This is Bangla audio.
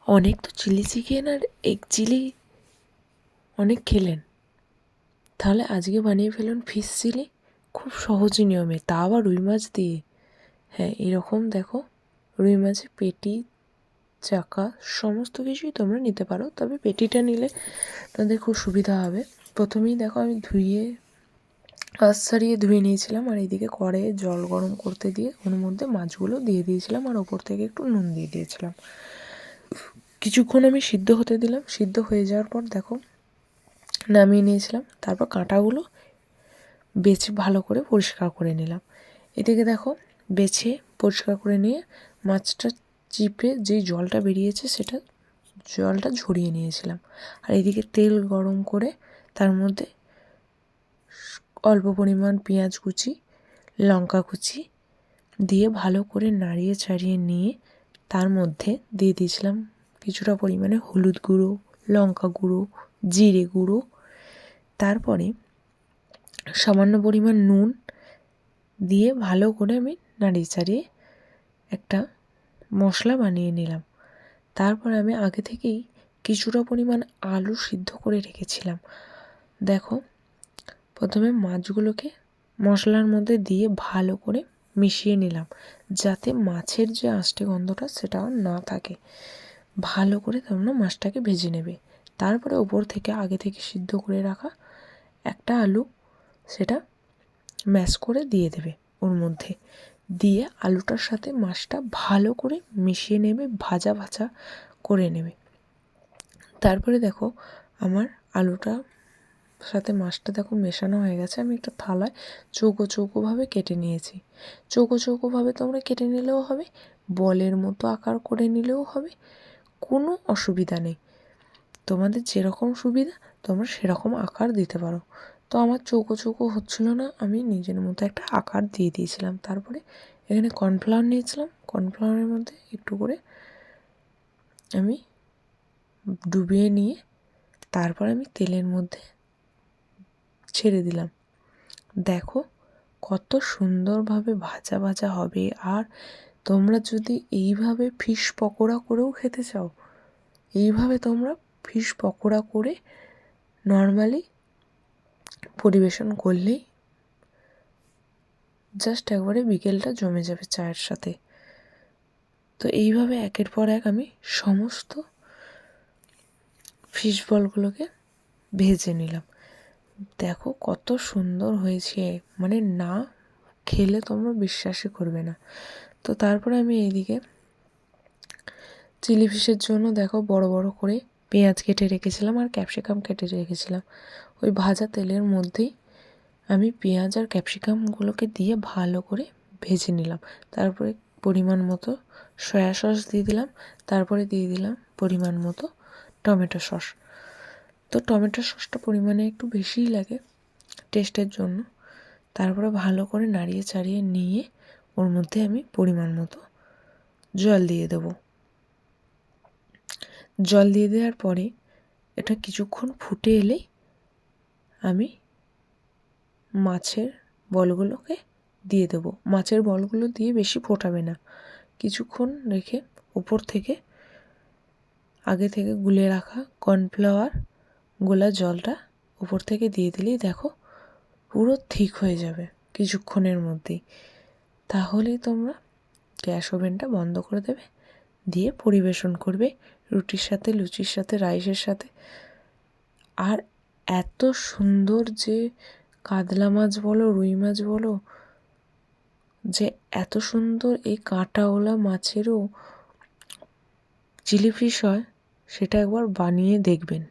অনেক তো চিলি চিকেন আর এগ চিলি অনেক খেলেন, তাহলে আজকে বানিয়ে ফেলুন ফিশ চিলি, খুব সহজ নিয়মে, তা আবার রুই মাছ দিয়ে। হ্যাঁ, এরকম দেখো, রুই মাছের পেটি, চাকা সমস্ত কিছুই তোমরা নিতে পারো, তবে পেটিটা নিলে তোমাদের খুব সুবিধা হবে। প্রথমেই দেখো আমি আঁশ ছাড়িয়ে ধুয়ে নিয়েছিলাম, আর এইদিকে কড়াইয়ে জল গরম করতে দিয়ে ওর মধ্যে মাছগুলো দিয়ে দিয়েছিলাম, আর ওপর থেকে একটু নুন দিয়ে দিয়েছিলাম। কিছুক্ষণ আমি সিদ্ধ হতে দিলাম। সিদ্ধ হয়ে যাওয়ার পর দেখো নামিয়ে নিয়েছিলাম। তারপর কাঁটাগুলো বেছে ভালো করে পরিষ্কার করে নিলাম। এদিকে দেখো বেছে পরিষ্কার করে নিয়ে মাছটা চিপে যেই জলটা বেরিয়েছে সেটা জলটা ঝরিয়ে নিয়েছিলাম। আর এদিকে তেল গরম করে তার মধ্যে অল্প পরিমাণ পেঁয়াজ কুচি, লঙ্কা কুচি দিয়ে ভালো করে নাড়িয়ে চাড়িয়ে নিয়ে তার মধ্যে দিয়ে দিয়েছিলাম কিছুটা পরিমাণে হলুদ গুঁড়ো, লঙ্কা গুঁড়ো, জিরে গুঁড়ো, তারপরে সামান্য পরিমাণ নুন দিয়ে ভালো করে আমি নাড়িয়ে চাড়িয়ে একটা মশলা বানিয়ে নিলাম। তারপর আমি আগে থেকেই কিছুটা পরিমাণ আলু সিদ্ধ করে রেখেছিলাম। দেখো প্রথমে মাছগুলোকে মশলার মধ্যে দিয়ে ভালো করে মিশিয়ে নিলাম, যাতে মাছের যে আঁশটে গন্ধটা সেটা না থাকে। ভালো করে তোমরা মাছটাকে ভেজে নেবে। তারপরে ওপর থেকে আগে থেকে সিদ্ধ করে রাখা একটা আলু সেটা ম্যাশ করে দিয়ে দেবে ওর মধ্যে, দিয়ে আলুটার সাথে মাছটা ভালো করে মিশিয়ে নেবে, ভাজা ভাজা করে নেবে। তারপরে দেখো আমার আলুটা সাথে মাছটা দেখো মেশানো হয়ে গেছে। আমি একটা থালায় চৌকো চৌকোভাবে কেটে নিয়েছি। চৌকো চৌকোভাবে তোমরা কেটে নিলেও হবে, বলের মতো আকার করে নিলেও হবে, কোনো অসুবিধা নেই। তোমাদের যেরকম সুবিধা তোমরা সেরকম আকার দিতে পারো। তো আমার চৌকো চৌকো হচ্ছিলো না, আমি নিজের মতো একটা আকার দিয়ে দিয়েছিলাম। তারপরে এখানে কর্নফ্লাওয়ার নিয়েছিলাম, কর্নফ্লাওয়ারের মধ্যে একটু করে আমি ডুবিয়ে নিয়ে তারপর আমি তেলের মধ্যে ছেড়ে দিলাম। দেখো কত সুন্দরভাবে ভাজা ভাজা হবে। আর তোমরা যদি এইভাবে ফিশ পকোড়া করেও খেতে চাও, এইভাবে তোমরা ফিশ পকোড়া করে নর্মালি পরিবেশন করলেই জাস্ট একবারে বিকেলটা জমে যাবে চায়ের সাথে। তো এইভাবে একের পর এক আমি সমস্ত ফিশ বলগুলোকে ভেজে নিলাম। দেখো কত সুন্দর হয়েছে, মানে না খেলে তোমরা বিশ্বাসই করবে না। তো তারপরে আমি এইদিকে চিলি ফিশের জন্য দেখো বড় বড় করে পেঁয়াজ কেটে রেখেছিলাম আর ক্যাপসিকাম কেটে রেখেছিলাম। ওই ভাজা তেলের মধ্যেই আমি পেঁয়াজ আর ক্যাপসিকামগুলোকে দিয়ে ভালো করে ভেজে নিলাম। তারপরে পরিমাণ মতো সয়া সস দিয়ে দিলাম, তারপরে দিয়ে দিলাম পরিমাণ মতো টমেটো সস। তো টমেটো সসটা পরিমাণে একটু বেশিই লাগে টেস্টের জন্য। তারপরে ভালো করে নাড়িয়ে চাড়িয়ে নিয়ে ওর মধ্যে আমি পরিমাণ মতো জল দিয়ে দেবো। জল দিয়ে দেওয়ার পরে এটা কিছুক্ষণ ফুটে এলেই আমি মাছের বলগুলোকে দিয়ে দেবো। মাছের বলগুলো দিয়ে বেশি ফোটাবে না, কিছুক্ষণ রেখে ওপর থেকে আগে থেকে গুলে রাখা কর্নফ্লাওয়ার গোলা জলটা ওপর থেকে দিয়ে দিলেই দেখো পুরো ঠিক হয়ে যাবে কিছুক্ষণের মধ্যেই। তাহলেই তোমরা গ্যাস ওভেনটা বন্ধ করে দেবে, দিয়ে পরিবেশন করবে রুটির সাথে, লুচির সাথে, রাইসের সাথে। আর এত সুন্দর যে কাতলা মাছ বলো, রুই মাছ বলো, যে এত সুন্দর এই কাঁটাওয়ালা মাছেরও চিলি ফিশ হয়, সেটা একবার বানিয়ে দেখবেন।